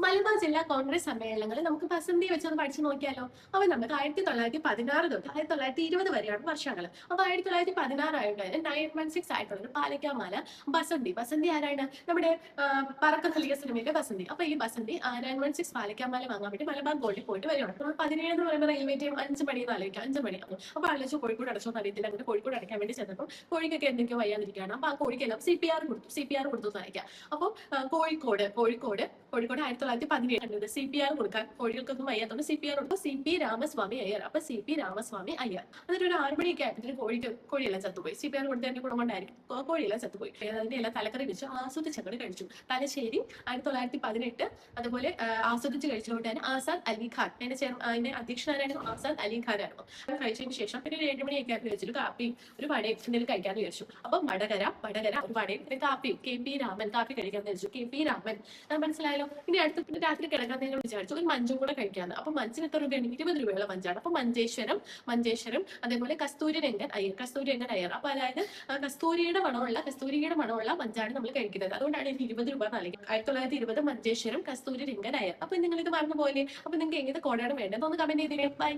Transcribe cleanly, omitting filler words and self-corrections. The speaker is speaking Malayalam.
മലബാർ ജില്ലാ കോൺഗ്രസ് സമ്മേളനങ്ങളിൽ നമുക്ക് ബസന്തി വെച്ചൊന്ന് പഠിച്ചു നോക്കിയാലോ. അപ്പൊ നമുക്ക് 1916 തൊട്ട് 1920 വരെയാണ് വർഷങ്ങൾ. അപ്പൊ 1916 ആയിട്ട് 916 ആയിട്ടുള്ള പാലക്കാമാല ബസന്തി. ബസന്തി ആരാണ്? നമ്മുടെ പറക്ക ഖലിയ സിനിമയിലെ ബസന്തി. അപ്പൊ ഈ ബസന്തി 916 പാലക്കാമാല വാങ്ങാൻ വേണ്ടി മലബാർ ഗോൾഡിൽ പോയിട്ട് വരികയാണ്. നമ്മൾ 17 എന്ന് പറയുമ്പോൾ റെയിൽവേ ടൈം 5 മണി എന്ന് ആലോചിക്കാം. 5 മണി. അപ്പൊ ആലോചിച്ച് കോഴിക്കോട് അടച്ചോന്ന് അറിയത്തില്ല. അങ്ങനെ കോഴിക്കോട് അടയ്ക്കാൻ വേണ്ടി ചെന്നപ്പോൾ കോഴിക്കൊക്കെ എന്തൊക്കെയോ വയ്യാതിരിക്കുകയാണ്. അപ്പൊ ആ കോഴിക്കെല്ലാം CPR കൊടുത്തു. CPR കൊടുത്തു എന്ന് അയക്കാം. അപ്പോൾ കോഴിക്കോട് 1917 CPR കൊടുക്കാൻ കോഴികൾക്കൊന്നും വയ്യാത്തതുകൊണ്ട് CPR കൊടുത്തു. CP രാമസ്വാമി അയ്യർ. അപ്പൊ CP രാമസ്വാമി അയ്യർ. എന്നിട്ട് ഒരു 6 മണിയൊക്കെ ആയപ്പോഴത്തേന് കോഴിയെല്ലാം ചത്തുപോയി. CPR കൊടുത്തതിന്റെ ഗുണം കൊണ്ടായിരിക്കും കോഴിയെല്ലാം ചത്തുപോയി. അതിന്റെ എല്ലാം തലക്കറി വെച്ച് ആസ്വദിച്ചങ്ങോട്ട് കഴിച്ചു. തലശ്ശേരി 1918 അതുപോലെ ആസ്വദിച്ച് കഴിച്ചുകൊണ്ടാണ് ആസാദ് അലി ഖാൻ. അതിന്റെ അധ്യക്ഷനാരായിരുന്നു ആസാദ് അലി ഖാൻ ആയിരുന്നു. അത് കഴിച്ചതിന് ശേഷം പിന്നെ ഒരു 7 മണിയൊക്കെ ആയപ്പോൾ വെച്ചിട്ട് കാപ്പിയും ഒരു വടയും എന്തെങ്കിലും കഴിക്കാന്ന് വിചാരിച്ചു. അപ്പൊ വടകര ഒരു വടയും പിന്നെ കാപ്പിയും KP രാമൻ കാപ്പി കഴിക്കാന്ന് വിചാരിച്ചു. KP രാമൻ മനസ്സിലായല്ലോ. ഇനി അടുത്ത പിന്നെ രാത്രി കിടക്കാൻ നിങ്ങൾ വിചാരിച്ചു ഒരു മഞ്ചും കൂടെ കഴിക്കാന്ന്. അപ്പൊ മഞ്ചിന് എത്ര രൂപയാണ്? 20 രൂപയുള്ള മഞ്ചാണ്. അപ്പൊ മഞ്ചേശ്വരം അതേപോലെ കസ്തൂരിരംഗൻ അയ്യർ. അപ്പൊ അതായത് കസ്തൂരിയുടെ മണമുള്ള മഞ്ചാണ് നമ്മൾ കഴിക്കുന്നത്. അതുകൊണ്ടാണ് ഇതിന് 20 രൂപ നൽകി. 1920 മഞ്ചേശ്വരം കസ്തൂരിരംഗൻ അയ്യർ. അപ്പൊ നിങ്ങൾ ഇത് മറന്നു പോലെ. അപ്പൊ നിങ്ങൾക്ക് എങ്ങനെ കോഡാണ് വേണ്ടത് ഒന്ന് കമന്റ് ചെയ്തേ. ബൈ.